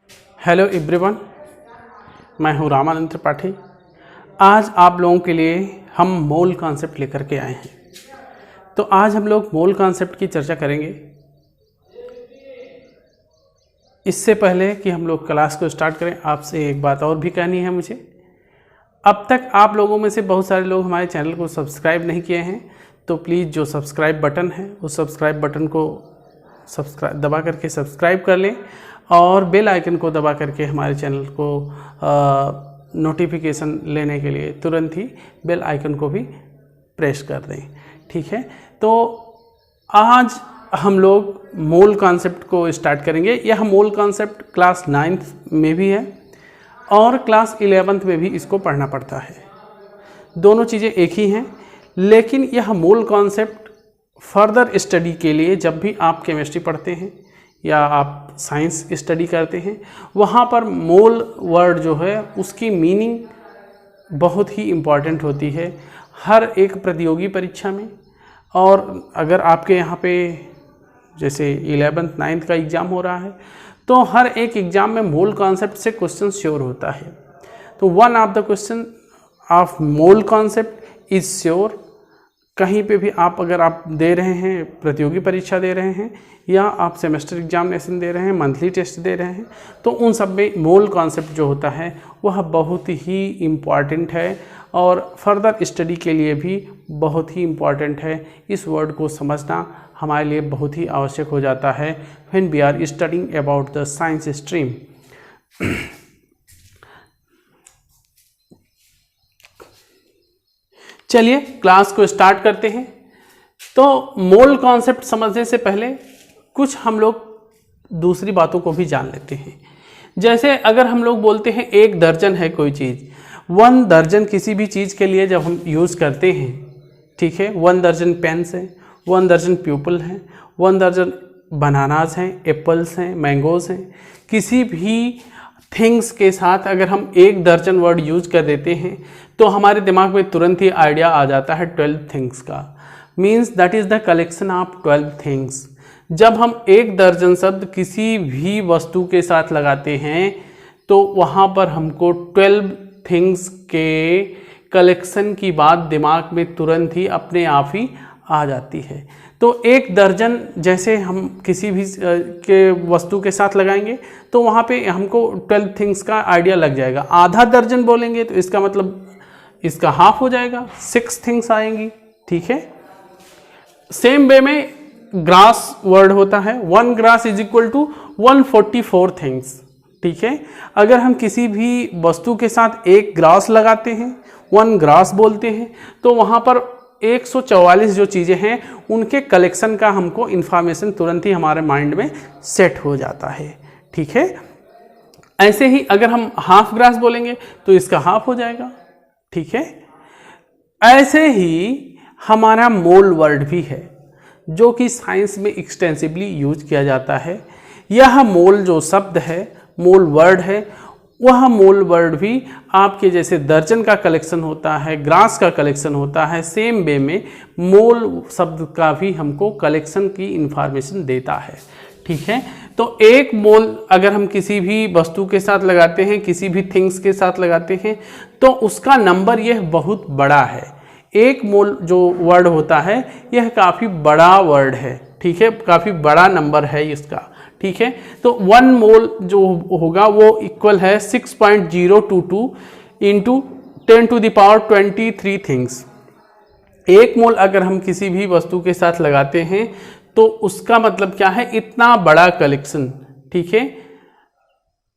Hello everyone, मैं हूं रामानंद त्रिपाठी। आज आप लोगों के लिए हम मोल कॉन्सेप्ट लेकर के आए हैं। तो आज हम लोग मोल कॉन्सेप्ट की चर्चा करेंगे। इससे पहले कि हम लोग क्लास को स्टार्ट करें, आपसे एक बात और भी कहनी है मुझे। अब तक आप लोगों में से बहुत सारे लोग हमारे चैनल को सब्सक्राइब नहीं किए हैं, तो प्लीज़ जो सब्सक्राइब बटन है उस सब्सक्राइब बटन को दबा करके सब्सक्राइब कर लें और बेल आइकन को दबा करके हमारे चैनल को नोटिफिकेशन लेने के लिए तुरंत ही बेल आइकन को भी प्रेस कर दें। ठीक है, तो आज हम लोग मोल कॉन्सेप्ट को स्टार्ट करेंगे। यह मोल कॉन्सेप्ट क्लास 9th में भी है और क्लास 11th में भी इसको पढ़ना पड़ता है। दोनों चीज़ें एक ही हैं, लेकिन यह मोल कॉन्सेप्ट फर्दर स्टडी के लिए जब भी आप केमिस्ट्री पढ़ते हैं या आप साइंस स्टडी करते हैं, वहाँ पर मोल वर्ड जो है उसकी मीनिंग बहुत ही इम्पॉर्टेंट होती है हर एक प्रतियोगी परीक्षा में। और अगर आपके यहाँ पे जैसे 11th 9th का एग्ज़ाम हो रहा है तो हर एक एग्ज़ाम में मोल कॉन्सेप्ट से क्वेश्चन श्योर होता है। तो one of the question of mole concept is sure. कहीं पे भी आप अगर आप दे रहे हैं, प्रतियोगी परीक्षा दे रहे हैं या आप सेमेस्टर एग्जामिनेशन दे रहे हैं, मंथली टेस्ट दे रहे हैं, तो उन सब में मोल कॉन्सेप्ट जो होता है वह बहुत ही इम्पॉर्टेंट है और फर्दर स्टडी के लिए भी बहुत ही इम्पॉर्टेंट है। इस वर्ड को समझना हमारे लिए बहुत ही आवश्यक हो जाता है when we are studying about the science stream. चलिए क्लास को स्टार्ट करते हैं। तो मोल कॉन्सेप्ट समझने से पहले कुछ हम लोग दूसरी बातों को भी जान लेते हैं। जैसे अगर हम लोग बोलते हैं 1 दर्जन है कोई चीज़, 1 दर्जन किसी भी चीज़ के लिए जब हम यूज़ करते हैं, ठीक है, 1 दर्जन पेन्स हैं, 1 दर्जन प्यूपल हैं, 1 दर्जन बनानास हैं, एप्पल्स हैं, मैंगोज़ हैं, किसी भी थिंग्स के साथ अगर हम 1 दर्जन वर्ड यूज कर देते हैं तो हमारे दिमाग में तुरंत ही आइडिया आ जाता है 12 थिंग्स का। Means that is the collection of 12 things. जब हम 1 दर्जन शब्द किसी भी वस्तु के साथ लगाते हैं तो वहाँ पर हमको 12 थिंग्स के कलेक्शन की बात दिमाग में तुरंत ही अपने आप ही आ जाती है। तो 1 दर्जन जैसे हम किसी भी के वस्तु के साथ लगाएंगे तो वहाँ पे हमको 12 थिंग्स का आइडिया लग जाएगा। आधा दर्जन बोलेंगे तो इसका मतलब इसका हाफ हो जाएगा, 6 थिंग्स आएंगी। ठीक है, सेम वे में ग्रास वर्ड होता है, 1 gross is equal to 144 things. ठीक है, अगर हम किसी भी वस्तु के साथ 1 ग्रास लगाते हैं, 1 ग्रास बोलते हैं, तो वहाँ पर 144 जो चीज़ें हैं उनके कलेक्शन का हमको इन्फॉर्मेशन तुरंत ही हमारे माइंड में सेट हो जाता है। ठीक है, ऐसे ही अगर हम हाफ ग्रास बोलेंगे तो इसका हाफ हो जाएगा। ठीक है, ऐसे ही हमारा मोल वर्ड भी है जो कि साइंस में एक्सटेंसिवली यूज किया जाता है। यह मोल जो शब्द है, मोल वर्ड है, वह मोल वर्ड भी आपके जैसे दर्जन का कलेक्शन होता है, ग्रास का कलेक्शन होता है, सेम वे में मोल शब्द का भी हमको कलेक्शन की इंफॉर्मेशन देता है। ठीक है, तो 1 मोल अगर हम किसी भी वस्तु के साथ लगाते हैं, किसी भी थिंग्स के साथ लगाते हैं, तो उसका नंबर यह बहुत बड़ा है। 1 मोल जो वर्ड होता है यह काफ़ी बड़ा वर्ड है। ठीक है, काफ़ी बड़ा नंबर है इसका। ठीक है, तो 1 मोल जो होगा वो इक्वल है 6.022 इंटू 10⁻23 थिंग्स। 1 मोल अगर हम किसी भी वस्तु के साथ लगाते हैं तो उसका मतलब क्या है, इतना बड़ा कलेक्शन। ठीक है,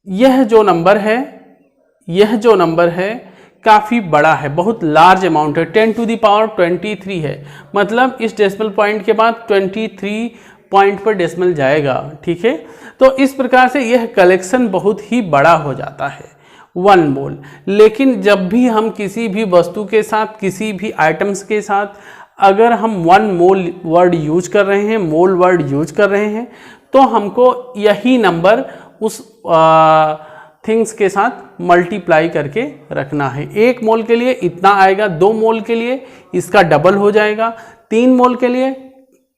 यह जो नंबर है काफ़ी बड़ा है, बहुत लार्ज अमाउंट है, 10⁻23 है। मतलब इस डेसिमल पॉइंट के बाद 23 पॉइंट पर डेसिमल जाएगा। ठीक है, तो इस प्रकार से यह कलेक्शन बहुत ही बड़ा हो जाता है 1 मोल। लेकिन जब भी हम किसी भी वस्तु के साथ, किसी भी आइटम्स के साथ अगर हम 1 मोल वर्ड यूज कर रहे हैं, मोल वर्ड यूज कर रहे हैं, तो हमको यही नंबर उस थिंग्स के साथ मल्टीप्लाई करके रखना है। 1 मोल के लिए इतना आएगा, 2 मोल के लिए इसका डबल हो जाएगा, 3 मोल के लिए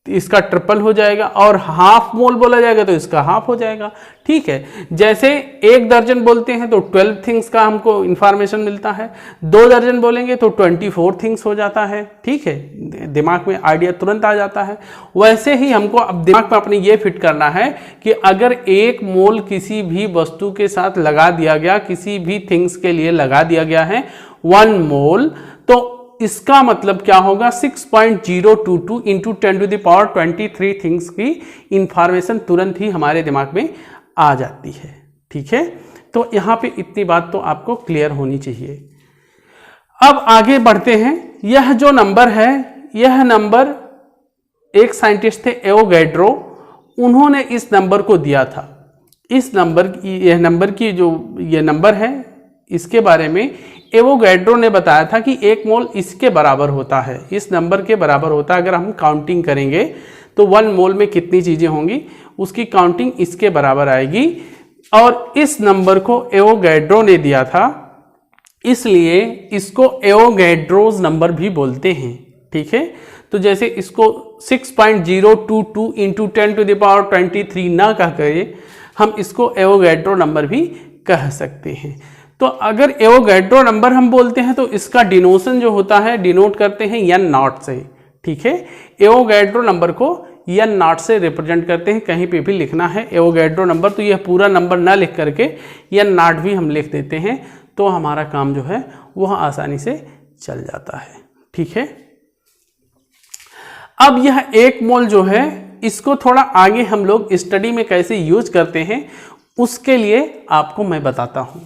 इसका ट्रिपल हो जाएगा, और हाफ मोल बोला जाएगा तो इसका हाफ हो जाएगा। ठीक है, जैसे 1 दर्जन बोलते हैं तो 12 थिंग्स का हमको इंफॉर्मेशन मिलता है, 2 दर्जन बोलेंगे तो 24 थिंग्स हो जाता है। ठीक है, दिमाग में आइडिया तुरंत आ जाता है। वैसे ही हमको अब दिमाग में अपने ये फिट करना है कि अगर 1 मोल किसी भी वस्तु के साथ लगा दिया गया, किसी भी थिंग्स के लिए लगा दिया गया है 1 मोल, तो इसका मतलब क्या होगा, 6.022 इंटू 10⁻23 थिंग्स की इंफॉर्मेशन तुरंत ही हमारे दिमाग में आ जाती है। ठीक है, तो यहां पे इतनी बात तो आपको क्लियर होनी चाहिए। अब आगे बढ़ते हैं। यह जो नंबर है, यह नंबर एक साइंटिस्ट थे एवोगैड्रो, उन्होंने इस नंबर को दिया था। इस नंबर की, यह नंबर की जो यह नंबर है, इसके बारे में एवोगैड्रो ने बताया था कि 1 मोल इसके बराबर होता है, इस नंबर के बराबर होता है। अगर हम काउंटिंग करेंगे तो 1 मोल में कितनी चीज़ें होंगी, उसकी काउंटिंग इसके बराबर आएगी। और इस नंबर को एवोगैड्रो ने दिया था, इसलिए इसको एवोगैड्रोज नंबर भी बोलते हैं। ठीक है, तो जैसे इसको 6.022 इंटू 10⁻23 ना कह कर हम इसको एवोगैड्रो नंबर भी कह सकते हैं। तो अगर एवोगैड्रो नंबर हम बोलते हैं तो इसका डिनोशन जो होता है, डिनोट करते हैं n0 से। ठीक है, एवोगैड्रो नंबर को n0 से रिप्रेजेंट करते हैं। कहीं पे भी लिखना है एवोगैड्रो नंबर तो यह पूरा नंबर ना लिख करके n0 भी हम लिख देते हैं, तो हमारा काम जो है वह आसानी से चल जाता है। ठीक है, अब यह 1 मोल जो है, इसको थोड़ा आगे हम लोग स्टडी में कैसे यूज करते हैं उसके लिए आपको मैं बताता हूं।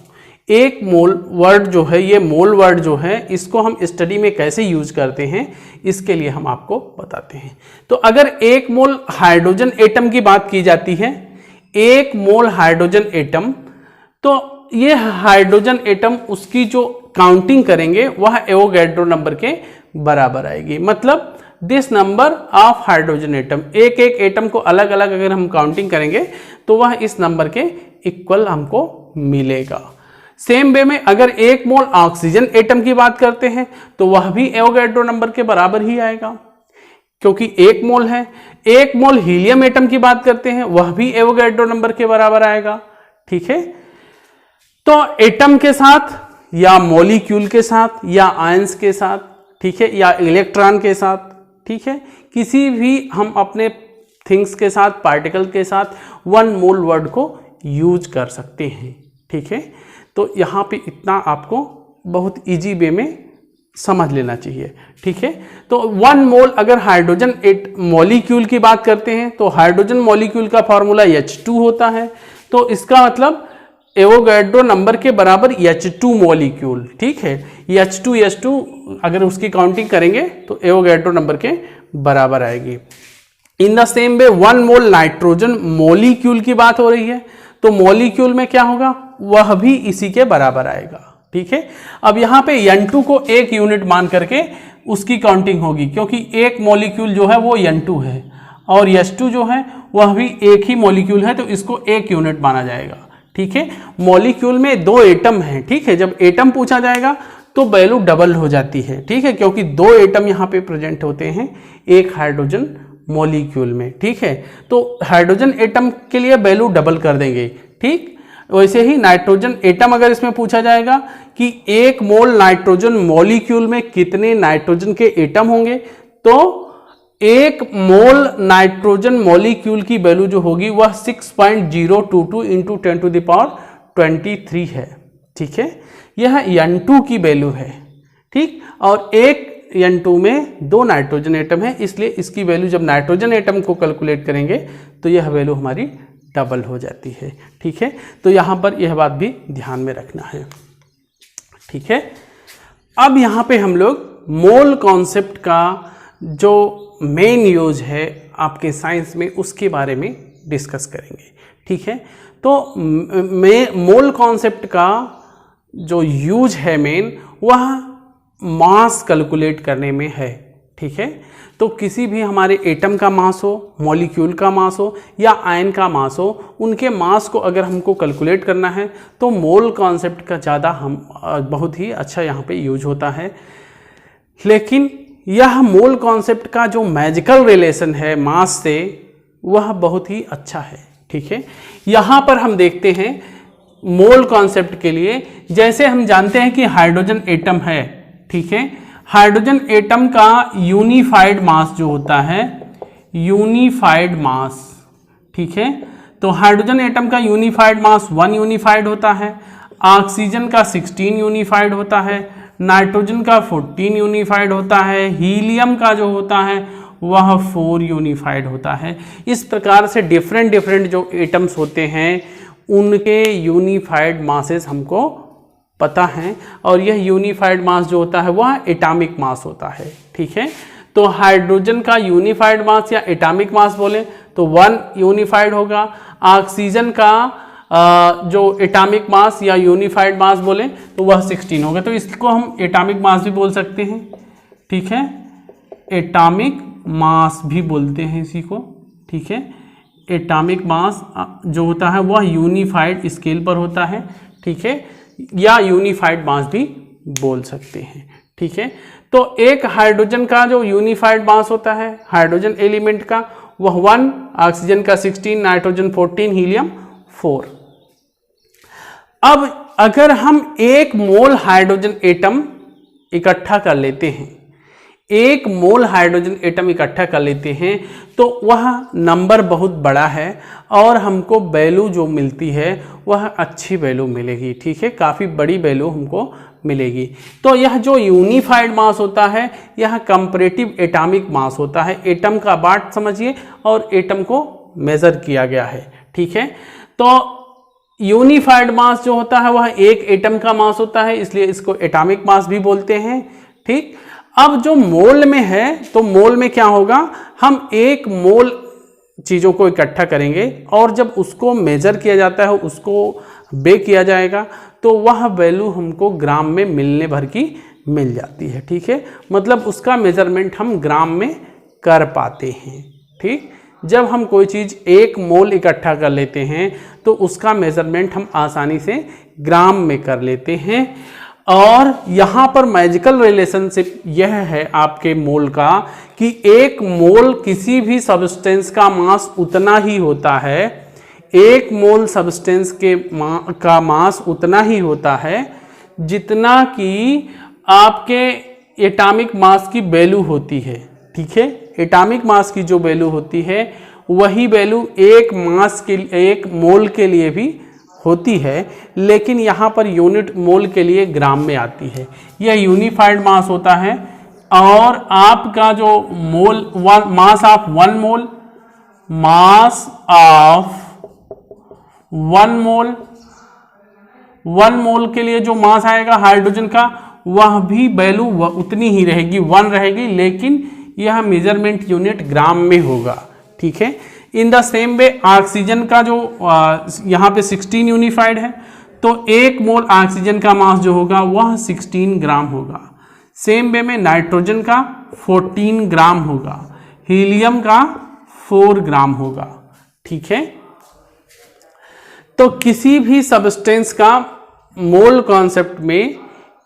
1 मोल वर्ड जो है, ये मोल वर्ड जो है, इसको हम स्टडी में कैसे यूज करते हैं इसके लिए हम आपको बताते हैं। तो अगर 1 मोल हाइड्रोजन एटम की बात की जाती है, 1 मोल हाइड्रोजन एटम, तो ये हाइड्रोजन एटम उसकी जो काउंटिंग करेंगे वह एवोगैड्रो नंबर के बराबर आएगी। मतलब this number of hydrogen atom, एक एक एटम को अलग अलग अगर हम काउंटिंग करेंगे तो वह इस नंबर के इक्वल हमको मिलेगा। सेम वे में अगर 1 मोल ऑक्सीजन एटम की बात करते हैं तो वह भी एवोगैड्रो नंबर के बराबर ही आएगा, क्योंकि 1 मोल है। 1 मोल हीलियम एटम की बात करते हैं, वह भी एवोगैड्रो नंबर के बराबर आएगा। ठीक है, तो एटम के साथ या मॉलिक्यूल के साथ या आयंस के साथ, ठीक है, या इलेक्ट्रॉन के साथ, ठीक है, किसी भी हम अपने थिंग्स के साथ, पार्टिकल के साथ 1 मोल वर्ड को यूज कर सकते हैं। ठीक है, तो यहाँ पे इतना आपको बहुत इजी वे में समझ लेना चाहिए। ठीक है, तो 1 मोल अगर हाइड्रोजन मॉलिक्यूल की बात करते हैं तो हाइड्रोजन मॉलिक्यूल का फॉर्मूला H2 होता है, तो इसका मतलब एवोगैड्रो नंबर के बराबर H2 मॉलिक्यूल। ठीक है, H2 अगर उसकी काउंटिंग करेंगे तो एवोगैड्रो नंबर के बराबर आएगी। In the same way 1 mole nitrogen molecule की बात हो रही है, तो मॉलिक्यूल में क्या होगा, वह भी इसी के बराबर आएगा। ठीक है, अब यहाँ पे N2 को 1 यूनिट मान करके उसकी काउंटिंग होगी, क्योंकि 1 मॉलिक्यूल जो है वो N2 है और H2 जो है वह भी एक ही मॉलिक्यूल है, तो इसको 1 यूनिट माना जाएगा। ठीक है, मॉलिक्यूल में 2 एटम हैं। ठीक है, जब एटम पूछा जाएगा तो वैल्यू डबल हो जाती है। ठीक है, क्योंकि 2 एटम यहाँ पे प्रेजेंट होते हैं एक हाइड्रोजन मॉलिक्यूल में। ठीक है, तो हाइड्रोजन एटम के लिए वैल्यू डबल कर देंगे। ठीक, वैसे ही नाइट्रोजन एटम अगर इसमें पूछा जाएगा कि 1 मोल नाइट्रोजन मॉलिक्यूल में कितने नाइट्रोजन के एटम होंगे, तो 1 मोल नाइट्रोजन मॉलिक्यूल की वैल्यू जो होगी वह 6.022 इंटू 10⁻23 है। ठीक है, यह N2 की वैल्यू है। ठीक, और एक N2 में 2 नाइट्रोजन एटम है, इसलिए इसकी वैल्यू जब नाइट्रोजन एटम को कैलकुलेट करेंगे तो यह वैल्यू हमारी डबल हो जाती है। ठीक है, तो यहाँ पर यह बात भी ध्यान में रखना है। ठीक है, अब यहाँ पे हम लोग मोल कॉन्सेप्ट का जो मेन यूज है आपके साइंस में उसके बारे में डिस्कस करेंगे। ठीक है, तो मोल कॉन्सेप्ट का जो यूज है मेन, वह मास कैलकुलेट करने में है। ठीक है, तो किसी भी हमारे एटम का मास हो, मॉलिक्यूल का मास हो या आयन का मास हो, उनके मास को अगर हमको कैलकुलेट करना है तो मोल कॉन्सेप्ट का ज़्यादा बहुत ही अच्छा यहाँ पे यूज होता है। लेकिन यह मोल कॉन्सेप्ट का जो मैजिकल रिलेशन है मास से वह बहुत ही अच्छा है। ठीक है, यहाँ पर हम देखते हैं मोल कॉन्सेप्ट के लिए, जैसे हम जानते हैं कि हाइड्रोजन एटम है। ठीक है, हाइड्रोजन एटम का यूनिफाइड मास जो होता है, यूनिफाइड मास, ठीक है, तो हाइड्रोजन एटम का यूनिफाइड मास 1 यूनिफाइड होता है, ऑक्सीजन का 16 यूनिफाइड होता है, नाइट्रोजन का 14 यूनिफाइड होता है, हीलियम का जो होता है वह 4 यूनिफाइड होता है। इस प्रकार से डिफरेंट डिफरेंट जो एटम्स होते हैं उनके यूनिफाइड मासेस हमको पता है, और यह यूनिफाइड मास जो होता है वह एटॉमिक मास होता है। ठीक है, तो हाइड्रोजन का यूनिफाइड मास या एटॉमिक मास बोले तो 1 यूनिफाइड होगा, ऑक्सीजन का जो एटॉमिक मास या यूनिफाइड मास बोले तो वह 16 होगा। तो इसको हम एटॉमिक मास भी बोल सकते हैं। ठीक है, एटॉमिक मास भी बोलते हैं इसी को। ठीक है, एटॉमिक मास जो होता है वह यूनिफाइड स्केल पर होता है। ठीक है, या यूनिफाइड मास भी बोल सकते हैं। ठीक है, तो एक हाइड्रोजन का जो यूनिफाइड मास होता है हाइड्रोजन एलिमेंट का वह 1, ऑक्सीजन का 16, नाइट्रोजन 14, हीलियम 4। अब अगर हम 1 मोल हाइड्रोजन एटम इकट्ठा कर लेते हैं, 1 मोल हाइड्रोजन एटम इकट्ठा कर लेते हैं तो वह नंबर बहुत बड़ा है और हमको वैल्यू जो मिलती है वह अच्छी वैल्यू मिलेगी। ठीक है, काफ़ी बड़ी वैल्यू हमको मिलेगी। तो यह जो यूनिफाइड मास होता है यह कंपैरेटिव एटॉमिक मास होता है। एटम का बात समझिए और एटम को मेजर किया गया है। ठीक है, तो यूनिफाइड मास जो होता है वह एक एटम का मास होता है, इसलिए इसको एटॉमिक मास भी बोलते हैं। ठीक, अब जो मोल में है तो मोल में क्या होगा, हम 1 मोल चीज़ों को इकट्ठा करेंगे और जब उसको मेजर किया जाता है, उसको बे किया जाएगा तो वह वैल्यू हमको ग्राम में मिलने भर की मिल जाती है। ठीक है, मतलब उसका मेजरमेंट हम ग्राम में कर पाते हैं। ठीक, जब हम कोई चीज़ 1 मोल इकट्ठा कर लेते हैं तो उसका मेजरमेंट हम आसानी से ग्राम में कर लेते हैं। और यहाँ पर मैजिकल रिलेशनशिप यह है आपके मोल का कि 1 मोल किसी भी सब्सटेंस का मास उतना ही होता है, 1 मोल सब्सटेंस का मास उतना ही होता है जितना कि आपके एटॉमिक मास की वैल्यू होती है। ठीक है, एटॉमिक मास की जो वैल्यू होती है वही वैल्यू 1 मोल के लिए भी होती है, लेकिन यहाँ पर यूनिट मोल के लिए ग्राम में आती है। यह यूनिफाइड मास होता है और आपका जो मोल मास ऑफ 1 मोल, मास ऑफ 1 मोल, 1 मोल के लिए जो मास आएगा हाइड्रोजन का वह भी वैल्यू उतनी ही रहेगी, 1 रहेगी, लेकिन यह मेजरमेंट यूनिट ग्राम में होगा। ठीक है, in the same way oxygen का जो यहाँ पे 16 यूनिफाइड है तो 1 मोल ऑक्सीजन का मास जो होगा वह 16 ग्राम होगा। सेम वे में नाइट्रोजन का 14 ग्राम होगा, हीलियम का 4 ग्राम होगा। ठीक है, तो किसी भी सब्सटेंस का मोल कॉन्सेप्ट में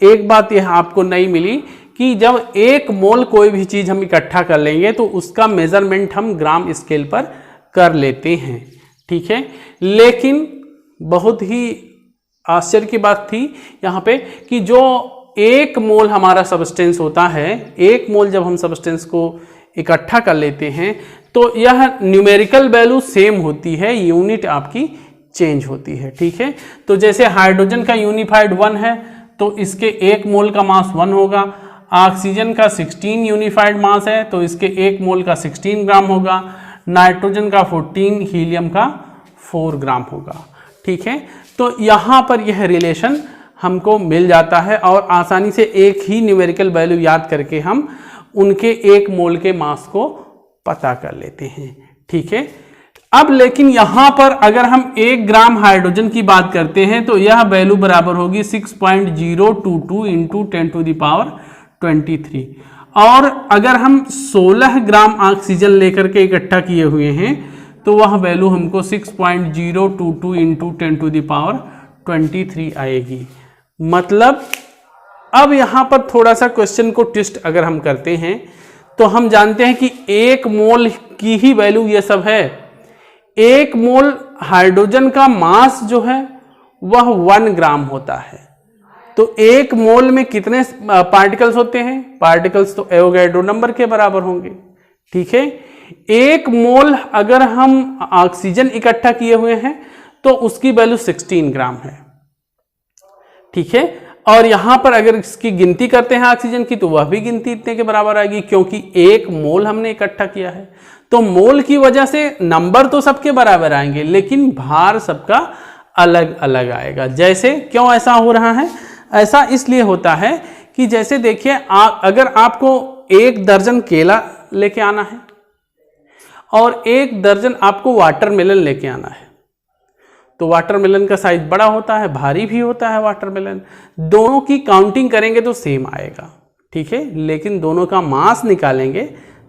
एक बात यह आपको नहीं मिली कि जब 1 मोल कोई भी चीज़ हम इकट्ठा कर लेंगे तो उसका मेजरमेंट हम ग्राम स्केल पर कर लेते हैं। ठीक है, लेकिन बहुत ही आश्चर्य की बात थी यहाँ पे कि जो 1 मोल हमारा सब्सटेंस होता है, 1 मोल जब हम सब्सटेंस को इकट्ठा कर लेते हैं तो यह न्यूमेरिकल वैल्यू सेम होती है, यूनिट आपकी चेंज होती है। ठीक है, तो जैसे हाइड्रोजन का यूनिफाइड 1 है तो इसके 1 मोल का मास 1 होगा, ऑक्सीजन का 16 यूनिफाइड मास है तो इसके 1 मोल का 16 ग्राम होगा, नाइट्रोजन का 14, हीलियम का 4 ग्राम होगा। ठीक है, तो यहाँ पर यह रिलेशन हमको मिल जाता है और आसानी से एक ही न्यूमेरिकल वैल्यू याद करके हम उनके 1 मोल के मास को पता कर लेते हैं। ठीक है, अब लेकिन यहाँ पर अगर हम 1 ग्राम हाइड्रोजन की बात करते हैं तो यह वैल्यू बराबर होगी 6.022 इंटू 10⁻23। और अगर हम 16 ग्राम ऑक्सीजन लेकर के इकट्ठा किए हुए हैं तो वह वैल्यू हमको 6.022 इंटू 10⁻23 आएगी। मतलब अब यहां पर थोड़ा सा क्वेश्चन को ट्विस्ट अगर हम करते हैं तो हम जानते हैं कि 1 मोल की ही वैल्यू ये सब है। 1 मोल हाइड्रोजन का मास जो है वह 1 ग्राम होता है। तो 1 मोल में कितने पार्टिकल्स होते हैं? पार्टिकल्स तो एवोगैड्रो नंबर के बराबर होंगे। ठीक है, 1 मोल अगर हम ऑक्सीजन इकट्ठा किए हुए हैं तो उसकी वैल्यू 16 ग्राम है। ठीक है, और यहां पर अगर इसकी गिनती करते हैं ऑक्सीजन की तो वह भी गिनती इतने के बराबर आएगी, क्योंकि 1 मोल हमने इकट्ठा किया है। तो मोल की वजह से नंबर तो सबके बराबर आएंगे, लेकिन भार सबका अलग अलग आएगा। जैसे क्यों ऐसा हो रहा है? ऐसा इसलिए होता है कि जैसे देखिए, अगर आपको 1 दर्जन केला लेके आना है और 1 दर्जन आपको वाटरमेलन लेके आना है, तो वाटरमेलन का साइज बड़ा होता है, भारी भी होता है वाटरमेलन। दोनों की काउंटिंग करेंगे तो सेम आएगा। ठीक है, लेकिन दोनों का मास निकालेंगे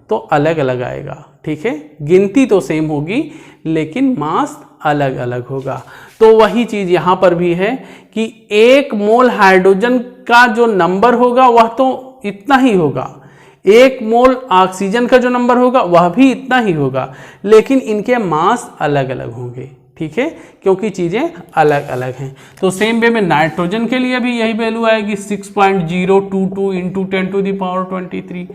तो अलग अलग आएगा। ठीक है, गिनती तो सेम होगी लेकिन मास अलग अलग होगा। तो वही चीज यहां पर भी है कि 1 मोल हाइड्रोजन का जो नंबर होगा वह तो इतना ही होगा, 1 मोल ऑक्सीजन का जो नंबर होगा वह भी इतना ही होगा, लेकिन इनके मास अलग अलग होंगे। ठीक है, क्योंकि चीजें अलग अलग हैं। तो सेम वे में नाइट्रोजन के लिए भी यही वैल्यू आएगी 6.022 इंटू 10⁻23।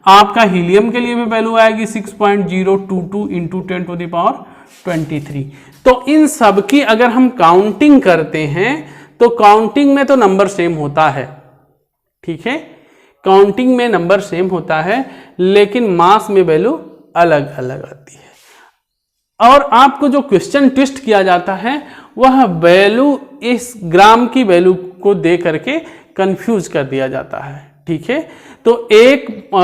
आपका हीलियम के लिए भी वैल्यू आएगी 6.022 इंटू 10⁻23। तो इन सब की अगर हम काउंटिंग करते हैं तो काउंटिंग में तो नंबर सेम होता है। ठीक है, काउंटिंग में नंबर सेम होता है, लेकिन मास में वैल्यू अलग अलग आती है। और आपको जो क्वेश्चन ट्विस्ट किया जाता है वह वैल्यू इस ग्राम की वैल्यू को दे करके कंफ्यूज कर दिया जाता है। ठीक है, तो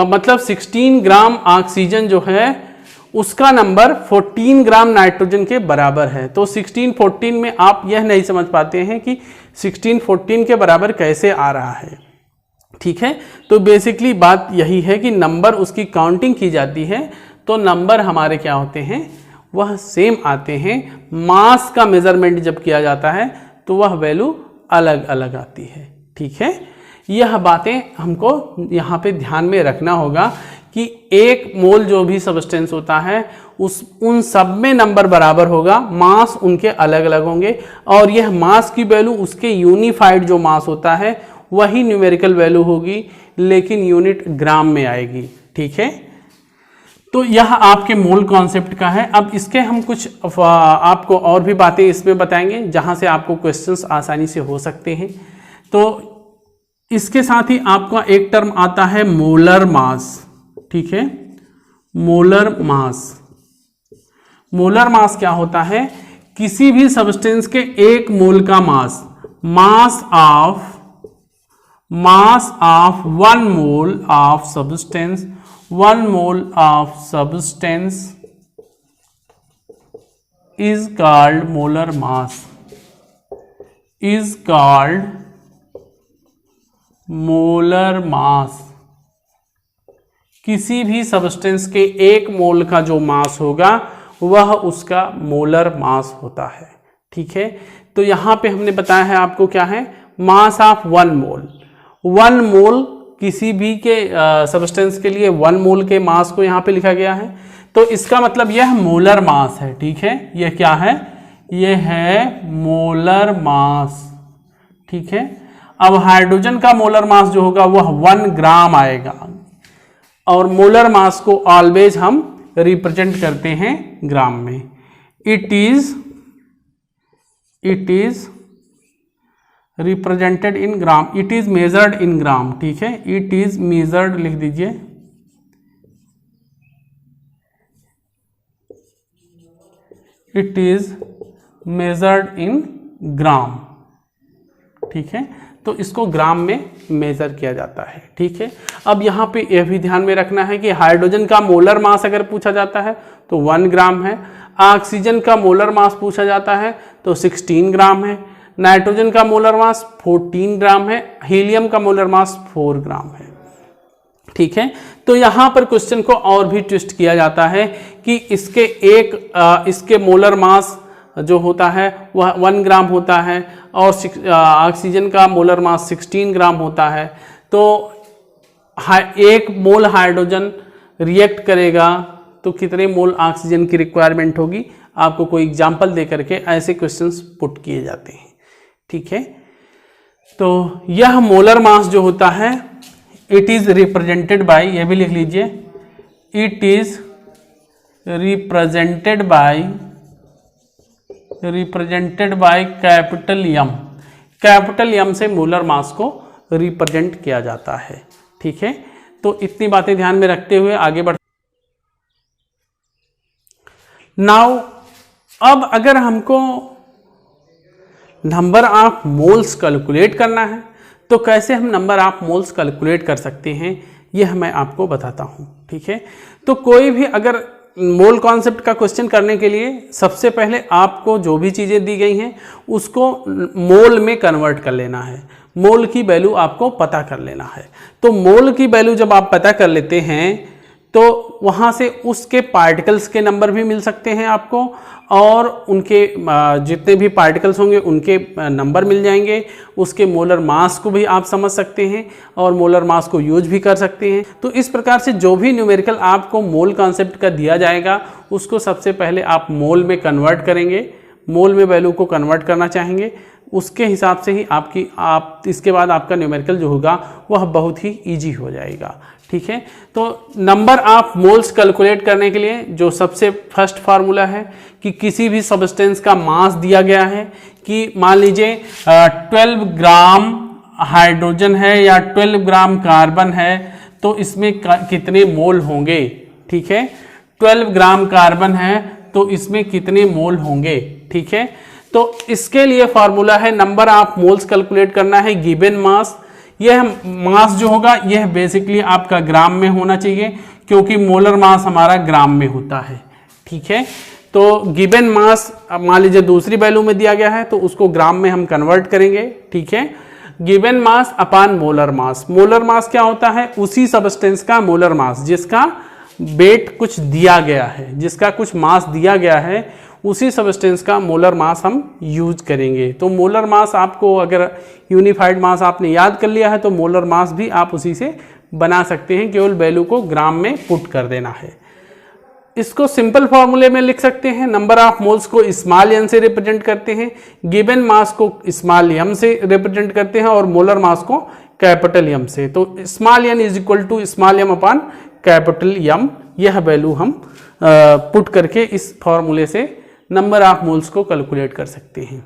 मतलब 16 ग्राम ऑक्सीजन जो है उसका नंबर 14 ग्राम नाइट्रोजन के बराबर है। तो 16-14 में आप यह नहीं समझ पाते हैं कि 16-14 के बराबर कैसे आ रहा है। ठीक है, तो बेसिकली बात यही है कि नंबर उसकी काउंटिंग की जाती है तो नंबर हमारे क्या होते हैं, वह सेम आते हैं। मास का मेजरमेंट जब किया जाता है तो वह वैल्यू अलग अलग आती है। ठीक है, यह बातें हमको यहाँ पे ध्यान में रखना होगा कि 1 मोल जो भी सब्सटेंस होता है उन सब में नंबर बराबर होगा, मास उनके अलग अलग होंगे, और यह मास की वैल्यू उसके यूनिफाइड जो मास होता है वही न्यूमेरिकल वैल्यू होगी, लेकिन यूनिट ग्राम में आएगी। ठीक है, तो यह आपके मोल कॉन्सेप्ट का है। अब इसके हम कुछ आपको और भी बातें इसमें बताएंगे जहां से आपको क्वेश्चंस आसानी से हो सकते हैं। तो इसके साथ ही आपका एक टर्म आता है मोलर मास। ठीक है, मोलर मास। मोलर मास क्या होता है? किसी भी सब्सटेंस के 1 मोल का mass, mass of 1 mole of substance, 1 mole of substance is called molar mass, is called molar mass। किसी भी सब्सटेंस के 1 मोल का जो मास होगा वह उसका मोलर मास होता है। ठीक है, तो यहां पे हमने बताया है आपको क्या है, मास ऑफ 1 मोल। 1 मोल किसी भी के सब्सटेंस के लिए 1 मोल के मास को यहाँ पे लिखा गया है, तो इसका मतलब यह मोलर मास है। ठीक है, यह क्या है? यह है मोलर मास। ठीक है, अब हाइड्रोजन का मोलर मास जो होगा वह 1 ग्राम आएगा, और मोलर मास को ऑलवेज हम रिप्रेजेंट करते हैं ग्राम में। It is represented in gram, it is measured in gram. ठीक है, इट इज मेजर्ड लिख दीजिए, it is measured in gram. ठीक है, तो इसको ग्राम में मेजर किया जाता है। ठीक है, अब यहाँ पे यह भी ध्यान में रखना है कि हाइड्रोजन का मोलर मास अगर पूछा जाता है तो 1 ग्राम है, ऑक्सीजन का मोलर मास पूछा जाता है तो 16 ग्राम है, नाइट्रोजन का मोलर मास 14 ग्राम है, हीलियम का मोलर मास 4 ग्राम है। ठीक है, तो यहां पर क्वेश्चन को और भी ट्विस्ट किया जाता है कि इसके मोलर मास जो होता है वह 1 ग्राम होता है, और ऑक्सीजन का मोलर मास 16 ग्राम होता है, तो 1 मोल हाइड्रोजन रिएक्ट करेगा तो कितने मोल ऑक्सीजन की रिक्वायरमेंट होगी, आपको कोई एग्जाम्पल दे करके ऐसे क्वेश्चंस पुट किए जाते हैं। ठीक है, तो यह मोलर मास जो होता है इट इज रिप्रेजेंटेड बाय, यह भी लिख लीजिए, it is represented by capital M. Capital M से मोलर मास को रिप्रेजेंट किया जाता है। ठीक है, तो इतनी बातें ध्यान में रखते हुए आगे बढ़। नाउ अब अगर हमको नंबर ऑफ मोल्स कैलकुलेट करना है तो कैसे हम नंबर ऑफ मोल्स कैलकुलेट कर सकते हैं, यह मैं आपको बताता हूं। ठीक है, तो कोई भी अगर मोल कॉन्सेप्ट का क्वेश्चन करने के लिए सबसे पहले आपको जो भी चीज़ें दी गई हैं उसको मोल में कन्वर्ट कर लेना है। मोल की वैल्यू आपको पता कर लेना है। तो मोल की वैल्यू जब आप पता कर लेते हैं तो वहाँ से उसके पार्टिकल्स के नंबर भी मिल सकते हैं आपको, और उनके जितने भी पार्टिकल्स होंगे उनके नंबर मिल जाएंगे। उसके मोलर मास को भी आप समझ सकते हैं और मोलर मास को यूज भी कर सकते हैं। तो इस प्रकार से जो भी न्यूमेरिकल आपको मोल कॉन्सेप्ट का दिया जाएगा उसको सबसे पहले आप मोल में कन्वर्ट करेंगे, मोल में वैल्यू को कन्वर्ट करना चाहेंगे, उसके हिसाब से ही आप इसके बाद आपका न्यूमेरिकल जो होगा वह बहुत ही ईजी हो जाएगा। ठीक है, तो नंबर ऑफ मोल्स कैलकुलेट करने के लिए जो सबसे फर्स्ट फार्मूला है कि किसी भी सब्सटेंस का मास दिया गया है कि मान लीजिए 12 ग्राम हाइड्रोजन है या 12 ग्राम कार्बन है, तो इसमें कितने मोल होंगे। ठीक है, 12 ग्राम कार्बन है तो इसमें कितने मोल होंगे। ठीक है, तो इसके लिए फार्मूला है नंबर ऑफ मोल्स कैलकुलेट करना है गिवन मास। यह मास जो होगा यह बेसिकली आपका ग्राम में होना चाहिए क्योंकि मोलर मास हमारा ग्राम में होता है। ठीक है, तो गिवन मास मान लीजिए दूसरी वैल्यू में दिया गया है तो उसको ग्राम में हम कन्वर्ट करेंगे। ठीक है, गिवन मास अपान मोलर मास। मोलर मास क्या होता है, उसी सब्सटेंस का मोलर मास जिसका वेट कुछ दिया गया है, जिसका कुछ मास दिया गया है, उसी सब्सटेंस का मोलर मास हम यूज करेंगे। तो मोलर मास आपको अगर यूनिफाइड मास आपने याद कर लिया है तो मोलर मास भी आप उसी से बना सकते हैं, केवल वैल्यू को ग्राम में पुट कर देना है। इसको सिंपल फॉर्मूले में लिख सकते हैं, नंबर ऑफ मोल्स को स्मॉल एन से रिप्रेजेंट करते हैं, गिवन मास को स्मॉल एम से रिप्रेजेंट करते हैं और मोलर मास को कैपिटल एम से। तो small n is equal to small m upon capital M, यह वैल्यू हम पुट करके इस फॉर्मूले से नंबर ऑफ मोल्स को कैलकुलेट कर सकते हैं।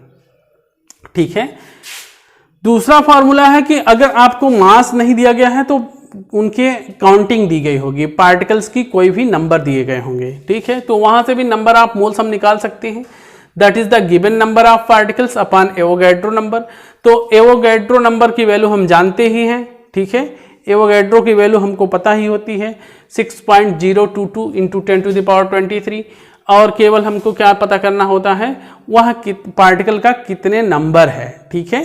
ठीक है, दूसरा फॉर्मूला है कि अगर आपको मास नहीं दिया गया है तो उनके काउंटिंग दी गई होगी, पार्टिकल्स की कोई भी नंबर दिए गए होंगे। ठीक है, तो वहां से भी नंबर ऑफ मोल्स हम निकाल सकते हैं, that is the given number of particles upon Avogadro number. तो एवोगैड्रो नंबर की वैल्यू हम जानते ही हैं। ठीक है, एवोगैड्रो की वैल्यू हमको पता ही होती है 6.022 इंटू 10⁻23, और केवल हमको क्या पता करना होता है, वह पार्टिकल का कितने नंबर है। ठीक है,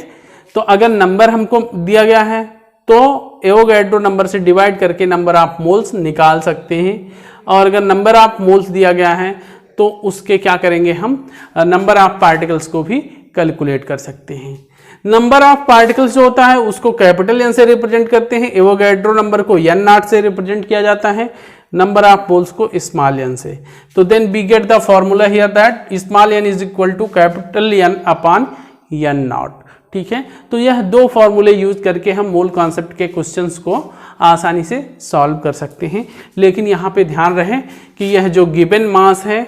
तो अगर नंबर हमको दिया गया है तो एवोगैड्रो नंबर से डिवाइड करके नंबर ऑफ मोल्स निकाल सकते हैं, और अगर नंबर ऑफ मोल्स दिया गया है तो उसके क्या करेंगे, हम नंबर ऑफ पार्टिकल्स को भी कैलकुलेट कर सकते हैं। नंबर ऑफ पार्टिकल्स जो होता है उसको कैपिटल एन से रिप्रेजेंट करते हैं, एवोगैड्रो नंबर को एन नॉट से रिप्रेजेंट किया जाता है, नंबर ऑफ मोल्स को स्मॉल एन से। तो then we get the formula here that small n is equal to capital N upon N naught. ठीक है, तो यह दो फॉर्मूले यूज करके हम मोल कॉन्सेप्ट के क्वेश्चंस को आसानी से सॉल्व कर सकते हैं। लेकिन यहाँ पे ध्यान रहे कि यह जो गिवन मास है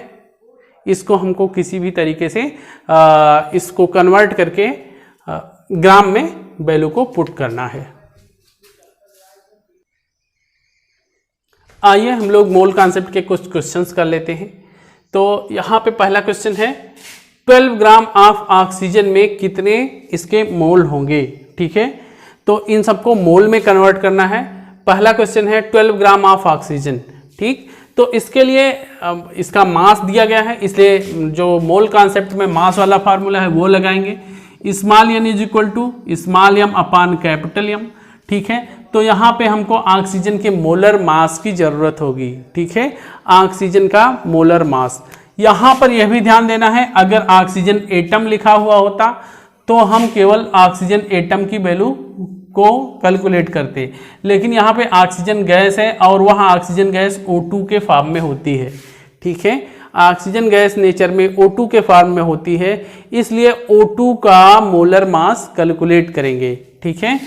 इसको हमको किसी भी तरीके से इसको कन्वर्ट करके ग्राम में वैल्यू को पुट करना है। आइए हम लोग मोल कॉन्सेप्ट के कुछ क्वेश्चंस कर लेते हैं। तो यहाँ पे पहला क्वेश्चन है 12 ग्राम ऑफ ऑक्सीजन में कितने इसके मोल होंगे। ठीक है, तो इन सबको मोल में कन्वर्ट करना है। पहला क्वेश्चन है 12 ग्राम ऑफ ऑक्सीजन। ठीक, तो इसके लिए इसका मास दिया गया है, इसलिए जो मोल कॉन्सेप्ट में मास वाला फार्मूला है वो लगाएंगे, small n is equal to small m upon capital M. ठीक है, तो यहाँ पे हमको ऑक्सीजन के मोलर मास की जरूरत होगी। ठीक है, ऑक्सीजन का मोलर मास। यहाँ पर यह भी ध्यान देना है, अगर ऑक्सीजन एटम लिखा हुआ होता तो हम केवल ऑक्सीजन एटम की वैल्यू को कैलकुलेट करते, लेकिन यहाँ पे ऑक्सीजन गैस है और वहाँ ऑक्सीजन गैस O2 के फॉर्म में होती है। ठीक है, ऑक्सीजन गैस नेचर में O2 के फॉर्म में होती है, इसलिए O2 का मोलर मास कैलकुलेट करेंगे। ठीक है,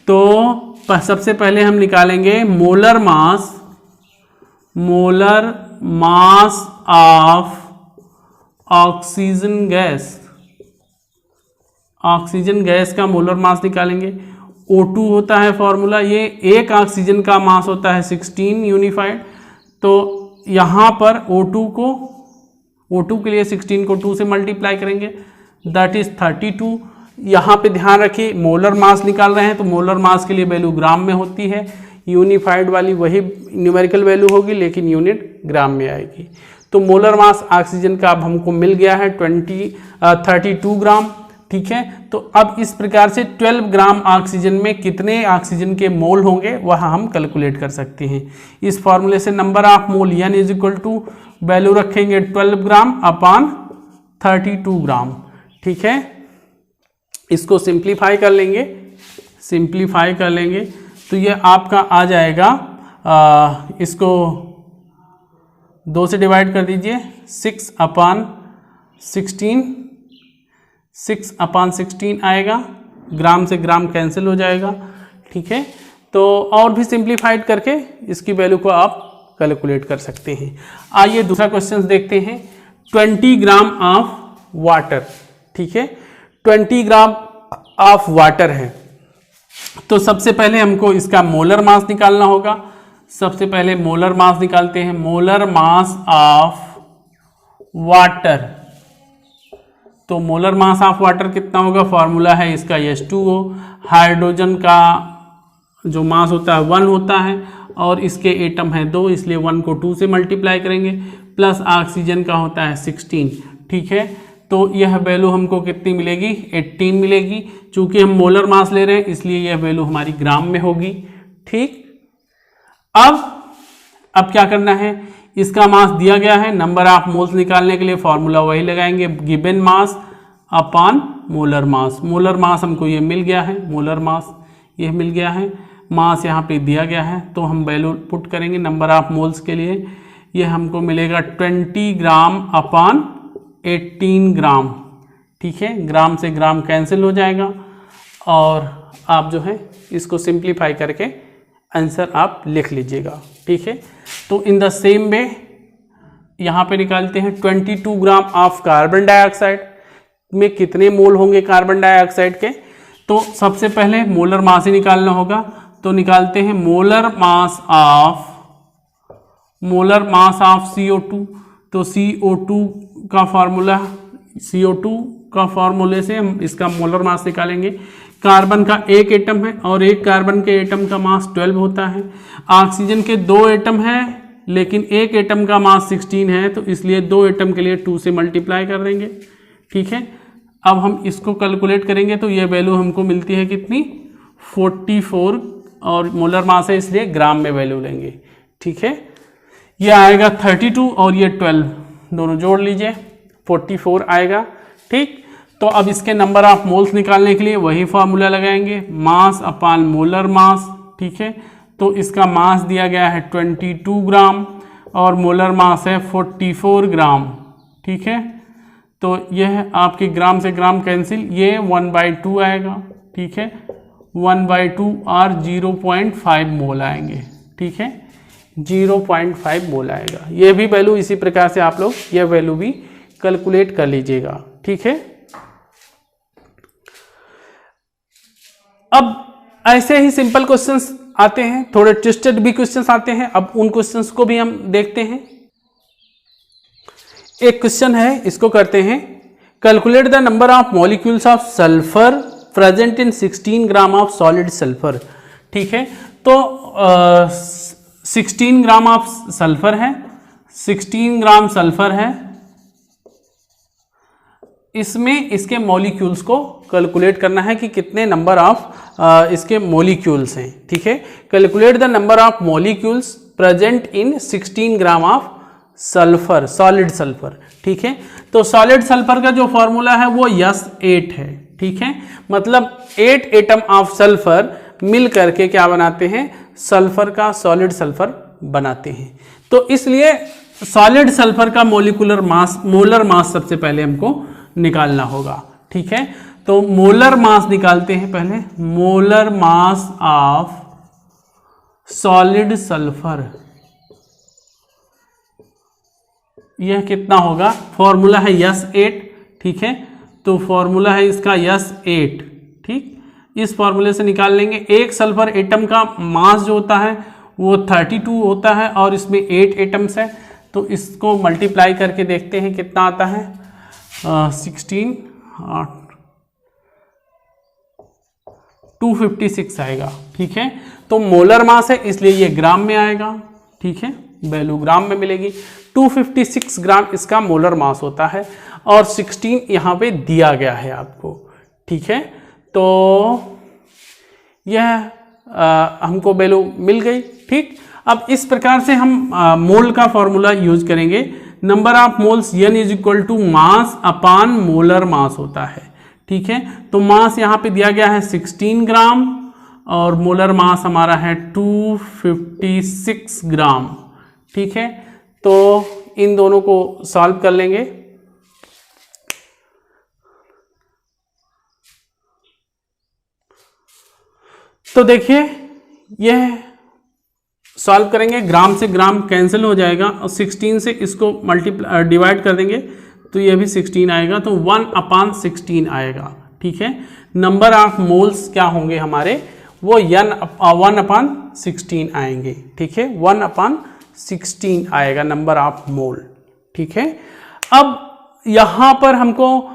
तो सबसे पहले हम निकालेंगे molar mass of oxygen gas. Oxygen gas का मोलर मास निकालेंगे। O2 होता है फॉर्मूला, ये एक ऑक्सीजन का मास होता है 16 यूनिफाइड, तो यहाँ पर O2 के लिए 16 को 2 से मल्टीप्लाई करेंगे, दैट इज 32। यहाँ पे ध्यान रखिए मोलर मास निकाल रहे हैं तो मोलर मास के लिए वैल्यू ग्राम में होती है, यूनिफाइड वाली वही न्यूमेरिकल वैल्यू होगी लेकिन यूनिट ग्राम में आएगी। तो मोलर मास ऑक्सीजन का अब हमको मिल गया है 32 ग्राम। ठीक है, तो अब इस प्रकार से 12 ग्राम ऑक्सीजन में कितने ऑक्सीजन के मोल होंगे वह हम कैलकुलेट कर सकते हैं। इस फॉर्मूले से number of mole N is equal to value रखेंगे 12 ग्राम अपॉन 32 ग्राम। ठीक है, इसको सिंप्लीफाई कर लेंगे तो ये आपका आ जाएगा, इसको 2 से डिवाइड कर दीजिए, 6 अपॉन 16 आएगा, ग्राम से ग्राम कैंसिल हो जाएगा। ठीक है, तो और भी सिंप्लीफाइड करके इसकी वैल्यू को आप कैलकुलेट कर सकते हैं। आइए दूसरा क्वेश्चन देखते हैं। 20 ग्राम ऑफ वाटर। ठीक है, 20 ग्राम ऑफ वाटर है, तो सबसे पहले हमको इसका मोलर मास निकालना होगा। सबसे पहले मोलर मास निकालते हैं। मोलर मास ऑफ वाटर, तो मोलर मास ऑफ वाटर कितना होगा, फॉर्मूला है इसका H2O। हाइड्रोजन का जो मास होता है 1 होता है और इसके एटम है 2, इसलिए 1 को 2 से मल्टीप्लाई करेंगे, प्लस ऑक्सीजन का होता है 16। ठीक है, तो यह वैल्यू हमको कितनी मिलेगी, 18 मिलेगी। चूंकि हम मोलर मास ले रहे हैं इसलिए यह वैल्यू हमारी ग्राम में होगी। ठीक, अब क्या करना है, इसका मास दिया गया है, नंबर ऑफ मोल्स निकालने के लिए फॉर्मूला वही लगाएंगे, given mass upon molar mass. Molar mass हमको ये मिल गया है, मोलर मास ये मिल गया है, मास यहाँ पे दिया गया है, तो हम वैल्यू पुट करेंगे नंबर ऑफ मोल्स के लिए। ये हमको मिलेगा 20 ग्राम अपॉन 18 ग्राम। ठीक है, ग्राम से ग्राम कैंसिल हो जाएगा और आप जो है इसको सिंप्लीफाई करके आंसर आप लिख लीजिएगा। ठीक है, तो इन द सेम वे यहाँ पे निकालते हैं 22 ग्राम ऑफ कार्बन डाइऑक्साइड में कितने मोल होंगे कार्बन डाइऑक्साइड के। तो सबसे पहले मोलर मास ही निकालना होगा, तो निकालते हैं मोलर मास ऑफ CO2। तो CO2 का फॉर्मूले से हम इसका मोलर मास निकालेंगे। कार्बन का एक एटम है और एक कार्बन के एटम का मास 12 होता है। ऑक्सीजन के 2 एटम है लेकिन एक एटम का मास 16 है, तो इसलिए 2 एटम के लिए 2 से मल्टीप्लाई कर देंगे। ठीक है, अब हम इसको कैलकुलेट करेंगे तो ये वैल्यू हमको मिलती है कितनी, 44, और मोलर मास है इसलिए ग्राम में वैल्यू लेंगे। ठीक है, ये आएगा 32 और ये 12 दोनों जोड़ लीजिए, 44 आएगा। ठीक, तो अब इसके नंबर ऑफ मोल्स निकालने के लिए वही फॉर्मूला लगाएंगे, मास अपॉन मोलर मास। ठीक है, तो इसका मास दिया गया है 22 ग्राम और मोलर मास है 44 ग्राम। ठीक है, तो यह आपके ग्राम से ग्राम कैंसिल, ये 1/2 आएगा। ठीक है, 1/2 और 0.5 मोल आएंगे। ठीक है, 0.5 मोल आएगा। ये भी वैल्यू इसी प्रकार से आप लोग यह वैल्यू भी कैलकुलेट कर लीजिएगा। ठीक है, अब ऐसे ही सिंपल क्वेश्चंस आते हैं, थोड़े ट्विस्टेड भी क्वेश्चंस आते हैं। अब उन क्वेश्चंस को भी हम देखते हैं। एक क्वेश्चन है, इसको करते हैं, calculate the number of molecules of sulphur present in 16 gram of solid sulphur. ठीक है, तो 16 ग्राम ऑफ सल्फर है, 16 ग्राम सल्फर है, इसमें इसके मॉलिक्यूल्स को कैलकुलेट करना है कि कितने नंबर ऑफ इसके मॉलिक्यूल्स हैं। ठीक है, calculate the number of molecules present in 16 gram of sulphur, solid sulphur. ठीक है, तो सॉलिड सल्फर का जो फॉर्मूला है वो S8 है। ठीक है, मतलब 8 एटम ऑफ सल्फर मिल करके क्या बनाते हैं, सल्फर का सॉलिड सल्फर बनाते हैं। तो इसलिए सॉलिड सल्फर का मोलिकुलर मास, मोलर मास सबसे पहले हमको निकालना होगा। ठीक है, तो मोलर मास निकालते हैं पहले। Molar mass of solid sulphur, यह कितना होगा, फॉर्मूला है S8। ठीक है, तो फॉर्मूला है इसका S8। ठीक, इस फॉर्मूले से निकाल लेंगे। एक सल्फर एटम का मास जो होता है वो 32 होता है और इसमें 8 एटम्स है, तो इसको मल्टीप्लाई करके देखते हैं कितना आता है, 16 256 आएगा। ठीक है, तो मोलर मास है इसलिए ये ग्राम में आएगा। ठीक है, वैल्यू ग्राम में मिलेगी। 256 ग्राम इसका मोलर मास होता है और 16 यहाँ पे दिया गया है आपको। ठीक है, तो यह हमको वैल्यू मिल गई। ठीक, अब इस प्रकार से हम मोल का फॉर्मूला यूज करेंगे। Number of moles N is equal to mass upon molar mass होता है। ठीक है, तो मास यहाँ पे दिया गया है 16 ग्राम और मोलर मास हमारा है 256 ग्राम। ठीक है, तो इन दोनों को सॉल्व कर लेंगे। तो देखिए यह सॉल्व करेंगे, ग्राम से ग्राम कैंसिल हो जाएगा और 16 से इसको डिवाइड कर देंगे तो यह भी 16 आएगा, तो 1/16 आएगा। ठीक है, नंबर ऑफ मोल्स क्या होंगे हमारे, वो 1/16 आएंगे। ठीक है, 1/16 आएगा नंबर ऑफ मोल। ठीक है, अब यहां पर हमको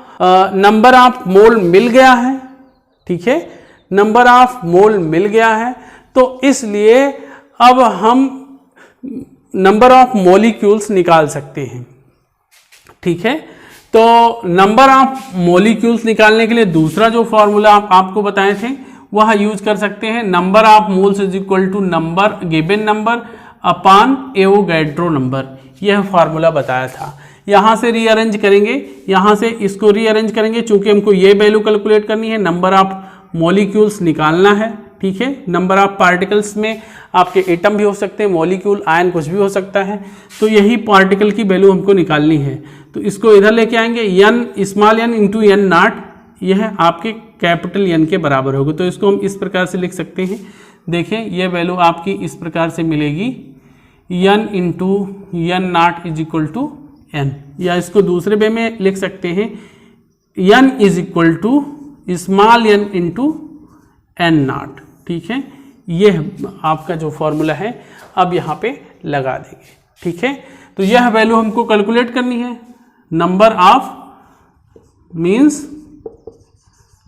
नंबर ऑफ मोल मिल गया है। ठीक है, नंबर ऑफ मोल मिल गया है, तो इसलिए अब हम नंबर ऑफ मॉलिक्यूल्स निकाल सकते हैं। ठीक है, तो नंबर ऑफ मॉलिक्यूल्स निकालने के लिए दूसरा जो फॉर्मूला आपको बताए थे वह यूज कर सकते हैं। Number of moles is equal to number given number upon Avogadro number, यह फॉर्मूला बताया था। यहां से रीअरेंज करेंगे, यहां से इसको रीअरेंज करेंगे, चूंकि हमको ये वैल्यू कैलकुलेट करनी है, नंबर ऑफ मॉलिक्यूल्स निकालना है। ठीक है, नंबर ऑफ पार्टिकल्स में आपके एटम भी हो सकते हैं, मॉलिक्यूल, आयन, कुछ भी हो सकता है, तो यही पार्टिकल की वैल्यू हमको निकालनी है। तो इसको इधर लेके आएंगे, n small n into n not, यह आपके कैपिटल N के बराबर होगा। तो इसको हम इस प्रकार से लिख सकते हैं। देखें, यह वैल्यू आपकी इस प्रकार से मिलेगी, n into n naught is equal to n, या इसको दूसरे वे में लिख सकते हैं, n is equal to small n into n naught. ठीक है, यह आपका जो फॉर्मूला है अब यहाँ पे लगा देंगे। ठीक है, तो यह वैल्यू हमको कैलकुलेट करनी है। Number of means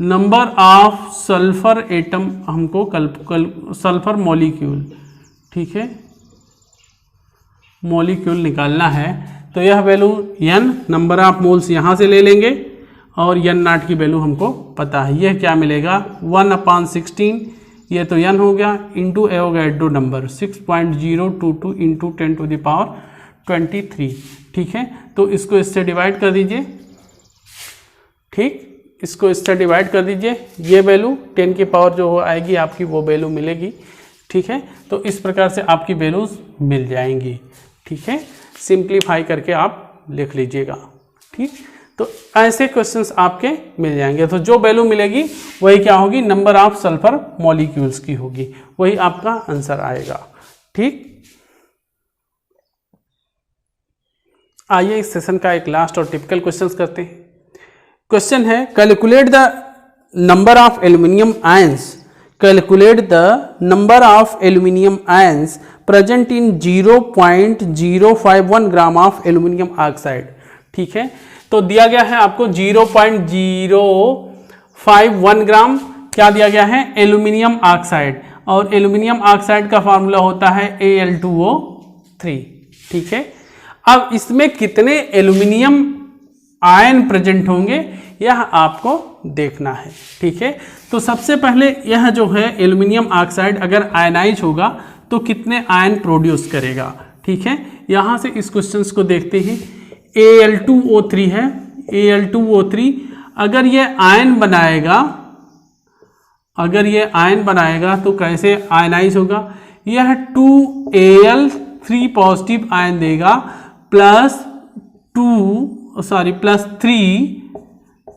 number of sulphur atom हमको सल्फर मॉलिक्यूल, ठीक है, मॉलिक्यूल निकालना है। तो यह value n, number of moles यहाँ से ले लेंगे और n नॉट की वैल्यू हमको पता है, यह क्या मिलेगा, 1/16, ये तो n हो गया, इंटू एवोगैड्रो नंबर 6.022 इंटू 10⁻23। ठीक है, तो इसको इससे डिवाइड कर दीजिए। ठीक, इसको इससे डिवाइड कर दीजिए, ये वैल्यू 10 की पावर जो आएगी आपकी वो वैल्यू मिलेगी। ठीक है, तो इस प्रकार से आपकी वैल्यूज मिल जाएंगी। ठीक है, सिंप्लीफाई करके आप लिख लीजिएगा। ठीक, तो ऐसे क्वेश्चंस आपके मिल जाएंगे। तो जो वैल्यू मिलेगी वही क्या होगी, नंबर ऑफ सल्फर मॉलिक्यूल्स की होगी, वही आपका आंसर आएगा। ठीक, आइए इस सेशन का एक लास्ट और टिपिकल क्वेश्चंस करते हैं। क्वेश्चन है, calculate the number of aluminium ions, calculate the number of aluminium ions present in 0.051 gram of aluminium oxide. ठीक है, तो दिया गया है आपको 0.051 ग्राम, क्या दिया गया है, एल्यूमिनियम ऑक्साइड, और एल्यूमिनियम ऑक्साइड का फार्मूला होता है Al2O3। ठीक है, अब इसमें कितने एल्यूमिनियम आयन प्रेजेंट होंगे यह आपको देखना है। ठीक है, तो सबसे पहले यह जो है एल्यूमिनियम ऑक्साइड अगर आयनाइज होगा तो कितने आयन प्रोड्यूस करेगा। ठीक है, यहां से इस क्वेश्चन को देखते ही, Al2O3 है, Al2O3 अगर ये आयन बनाएगा अगर ये आयन बनाएगा तो कैसे आयनाइज होगा, यह 2Al3 पॉजिटिव आयन देगा प्लस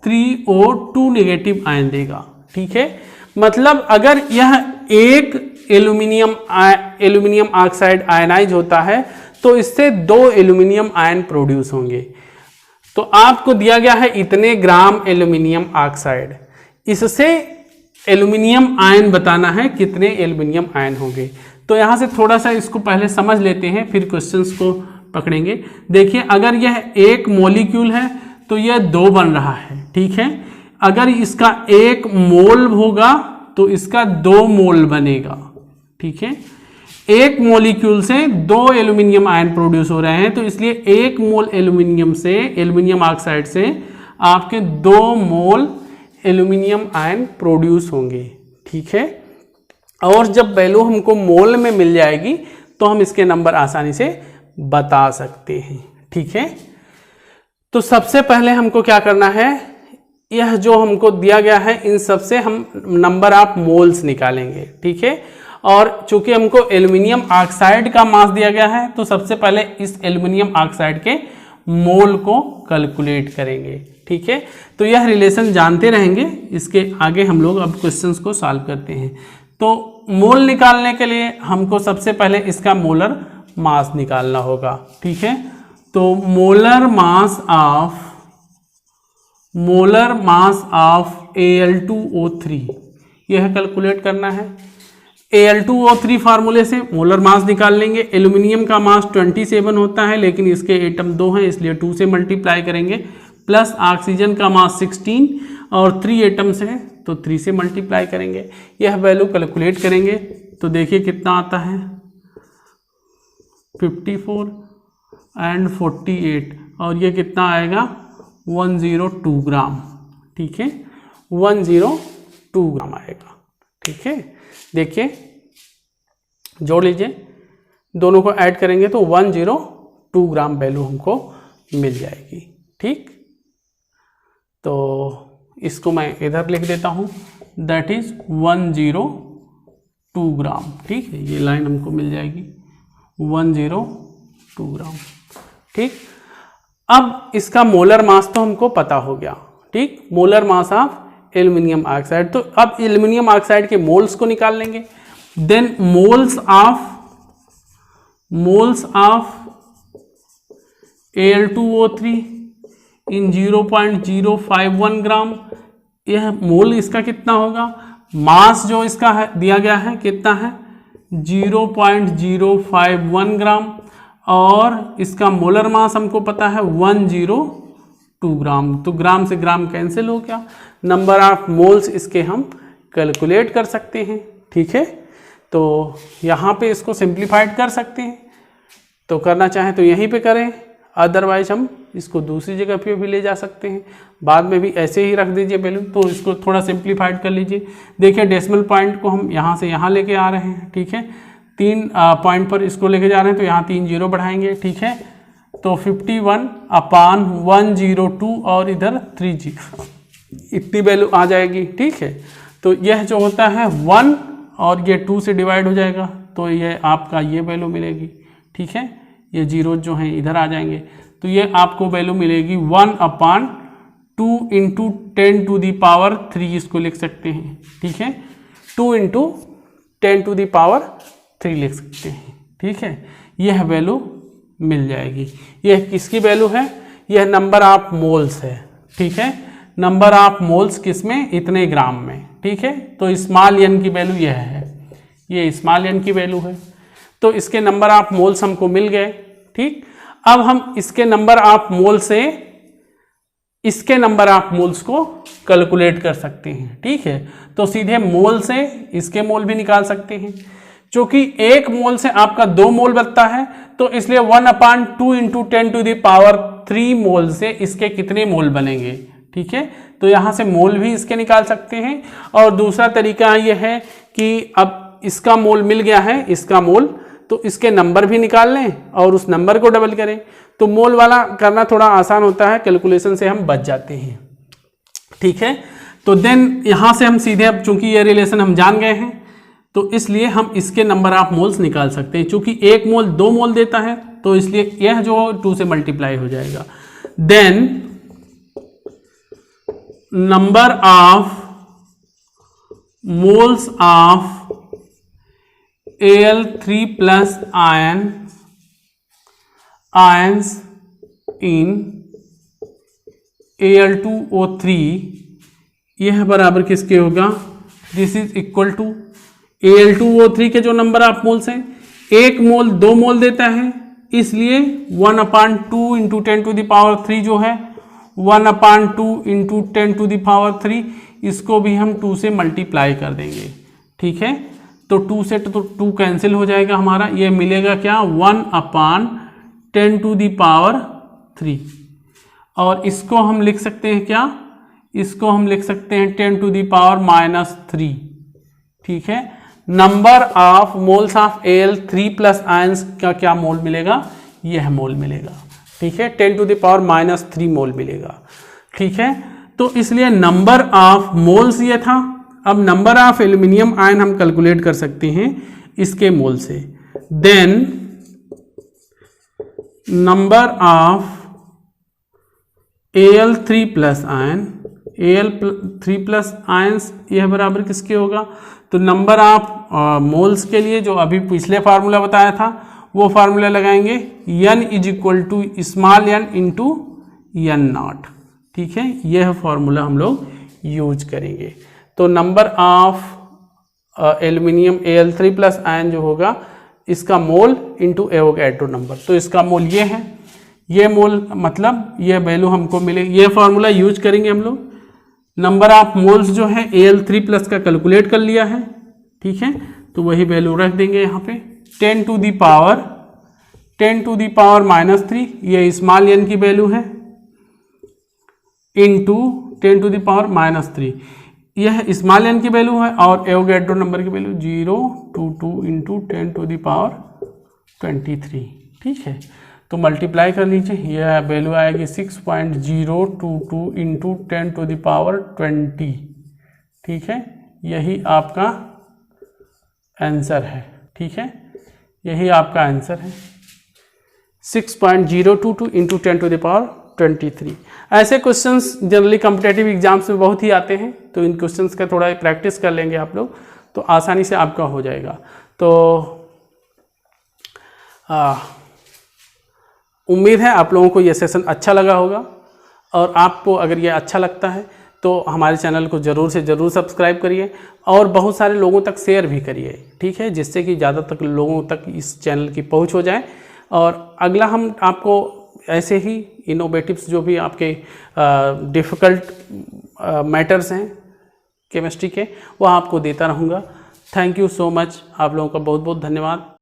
3O2 नेगेटिव आयन देगा। ठीक है, मतलब अगर यह एक एल्यूमिनियम ऑक्साइड आयनाइज होता है तो इससे 2 एल्यूमिनियम आयन प्रोड्यूस होंगे। तो आपको दिया गया है इतने ग्राम एल्यूमिनियम ऑक्साइड, इससे एल्यूमिनियम आयन बताना है कितने एल्यूमिनियम आयन होंगे। तो यहाँ से थोड़ा सा इसको पहले समझ लेते हैं, फिर क्वेश्चंस को पकड़ेंगे। देखिए, अगर यह एक मॉलिक्यूल है तो यह 2 बन रहा है। ठीक है, अगर इसका 1 मोल होगा तो इसका 2 मोल बनेगा। ठीक है, एक मॉलिक्यूल से 2 एल्यूमिनियम आयन प्रोड्यूस हो रहे हैं, तो इसलिए 1 मोल एल्यूमिनियम से, एल्यूमिनियम ऑक्साइड से आपके 2 मोल एल्यूमिनियम आयन प्रोड्यूस होंगे। ठीक है, और जब वैल्यू हमको मोल में मिल जाएगी तो हम इसके नंबर आसानी से बता सकते हैं। ठीक है, तो सबसे पहले हमको क्या करना है, यह जो हमको दिया गया है इन सब से हम नंबर ऑफ मोल्स निकालेंगे। ठीक है, और चूंकि हमको एल्यूमिनियम ऑक्साइड का मास दिया गया है तो सबसे पहले इस एल्यूमिनियम ऑक्साइड के मोल को कैलकुलेट करेंगे। ठीक है, तो यह रिलेशन जानते रहेंगे, इसके आगे हम लोग अब क्वेश्चंस को सॉल्व करते हैं। तो मोल निकालने के लिए हमको सबसे पहले इसका मोलर मास निकालना होगा। ठीक है, तो मोलर मास ऑफ Al2O3 यह कैलकुलेट करना है। Al2O3 फार्मूले से मोलर मास निकाल लेंगे। एल्यूमिनियम का मास 27 होता है, लेकिन इसके एटम 2 हैं इसलिए 2 से मल्टीप्लाई करेंगे, प्लस ऑक्सीजन का मास 16 और 3 एटम्स हैं तो 3 से मल्टीप्लाई करेंगे। यह वैल्यू कैलकुलेट करेंगे तो देखिए कितना आता है, 54 एंड 48, और ये कितना आएगा 102 ग्राम। ठीक है, 102 ग्राम आएगा। ठीक है, देखिए जोड़ लीजिए, दोनों को ऐड करेंगे तो 102 ग्राम वैल्यू हमको मिल जाएगी। ठीक, तो इसको मैं इधर लिख देता हूँ, दैट इज 102 ग्राम। ठीक है, ये लाइन हमको मिल जाएगी 102 ग्राम। ठीक, अब इसका मोलर मास तो हमको पता हो गया। ठीक, molar mass of aluminium oxide. तो अब एल्यूमिनियम ऑक्साइड के मोल्स को निकाल लेंगे। देन मोल्स ऑफ Al2O3 इन 0.051 ग्राम। यह मोल इसका कितना होगा, मास जो इसका है दिया गया है कितना है 0.051 ग्राम, और इसका मोलर मास हमको पता है 102 ग्राम। तो ग्राम से ग्राम कैंसिल हो गया, नंबर ऑफ मोल्स इसके हम कैलकुलेट कर सकते हैं। ठीक है, तो यहाँ पे इसको सिंप्लीफाइड कर सकते हैं, तो करना चाहें तो यहीं पे करें, अदरवाइज हम इसको दूसरी जगह पे भी ले जा सकते हैं, बाद में भी ऐसे ही रख दीजिए वैल्यू। तो इसको थोड़ा सिंप्लीफाइड कर लीजिए। देखिए डेसिमल पॉइंट को हम यहाँ से यहाँ लेके आ रहे हैं। ठीक है, 3 पॉइंट पर इसको लेके जा रहे हैं तो यहाँ 3 जीरो बढ़ाएंगे। ठीक है, तो 51/102 और इधर 3 जीरो, इतनी वैल्यू आ जाएगी। ठीक है, तो यह जो होता है 1 और ये 2 से डिवाइड हो जाएगा तो ये आपका ये वैल्यू मिलेगी। ठीक है, ये जीरो जो हैं इधर आ जाएंगे तो ये आपको वैल्यू मिलेगी 1/2 इंटू 10⁻3 इसको लिख सकते हैं। ठीक है, 2 इंटू 10⁻3 लिख सकते हैं। ठीक है, यह वैल्यू मिल जाएगी। यह किसकी वैल्यू है, यह नंबर ऑफ मोल्स है। ठीक है, नंबर ऑफ मोल्स किसमें, इतने ग्राम में। ठीक है, तो स्मॉल एन की वैल्यू यह है, ये स्मॉल एन की वैल्यू है। तो इसके नंबर ऑफ मोल्स हमको मिल गए। ठीक, अब हम इसके नंबर ऑफ मोल से इसके नंबर ऑफ मोल्स को कैलकुलेट कर सकते हैं। ठीक है, तो सीधे मोल से इसके मोल भी निकाल सकते हैं। क्योंकि एक मोल से आपका 2 मोल बनता है तो इसलिए 1/2 इंटू 10⁻3 मोल से इसके कितने मोल बनेंगे। ठीक है, तो यहाँ से मोल भी इसके निकाल सकते हैं। और दूसरा तरीका यह है कि अब इसका मोल मिल गया है, इसका मोल, तो इसके नंबर भी निकाल लें और उस नंबर को डबल करें। तो मोल वाला करना थोड़ा आसान होता है, कैलकुलेशन से हम बच जाते हैं। ठीक है, तो देन यहाँ से हम सीधे, अब चूंकि ये रिलेशन हम जान गए हैं तो इसलिए हम इसके नंबर ऑफ मोल्स निकाल सकते हैं। चूंकि 1 मोल 2 मोल देता है तो इसलिए यह जो 2 से मल्टीप्लाई हो जाएगा। Then number of moles of Al3 plus ions in Al2O3 यह बराबर किसके होगा? This is equal to Al2O3 के जो नंबर ऑफ मोल्स हैं, 1 मोल 2 मोल देता है, इसलिए 1/2 इंटू 10⁻³ जो है 1/2 इंटू 10⁻³, इसको भी हम 2 से मल्टीप्लाई कर देंगे। ठीक है, तो 2 से तो 2 कैंसिल हो जाएगा हमारा, ये मिलेगा क्या? 1/10⁻³ और इसको हम लिख सकते हैं क्या? इसको हम लिख सकते हैं 10⁻⁻3। ठीक है, number of moles of Al3 plus ions का क्या मोल मिलेगा? यह मोल मिलेगा। ठीक है, 10⁻³ मोल मिलेगा। ठीक है, तो इसलिए नंबर ऑफ मोल्स ये था। अब नंबर ऑफ एल्यूमिनियम आयन हम कैलकुलेट कर सकते हैं इसके मोल से। Then number of Al3 plus ion, Al3 plus ions यह बराबर किसके होगा? तो नंबर ऑफ मोल्स के लिए जो अभी पिछले फार्मूला बताया था वो फार्मूला लगाएंगे, n is equal to small n into n0। ठीक है, यह फार्मूला हम लोग यूज करेंगे। तो number of aluminium Al3 plus ion जो होगा इसका मोल इंटू एवोगैड्रो नंबर, तो इसका मोल ये है, ये मोल मतलब ये वैल्यू हमको मिले, ये फार्मूला यूज करेंगे हम लोग। नंबर ऑफ मोल्स जो है Al3 प्लस का कैलकुलेट कर लिया है। ठीक है, तो वही वैल्यू रख देंगे यहाँ पे 10⁻⁻3, ये स्मॉल n की वैल्यू है, इंटू 10⁻³ यह स्मॉल n की वैल्यू है और एवोगैड्रो नंबर की वैल्यू 022 इंटू 10⁻23। ठीक है, तो मल्टीप्लाई कर लीजिए, यह वैल्यू आएगी 6.022 इंटू 10⁻20। ठीक है, यही आपका आंसर है। ठीक है, यही आपका आंसर है 6.022 इंटू 10⁻23। ऐसे क्वेश्चंस जनरली कॉम्पिटेटिव एग्जाम्स में बहुत ही आते हैं, तो इन क्वेश्चंस का थोड़ा प्रैक्टिस कर लेंगे आप लोग तो आसानी से आपका हो जाएगा। तो उम्मीद है आप लोगों को ये सेशन अच्छा लगा होगा, और आपको अगर ये अच्छा लगता है तो हमारे चैनल को ज़रूर से ज़रूर सब्सक्राइब करिए और बहुत सारे लोगों तक शेयर भी करिए। ठीक है, जिससे कि ज़्यादा तक लोगों तक इस चैनल की पहुंच हो जाए। और अगला हम आपको ऐसे ही इनोवेटिव्स जो भी आपके डिफ़िकल्ट मैटर्स हैं केमिस्ट्री के, वो आपको देता रहूँगा। थैंक यू सो मच, आप लोगों का बहुत बहुत धन्यवाद।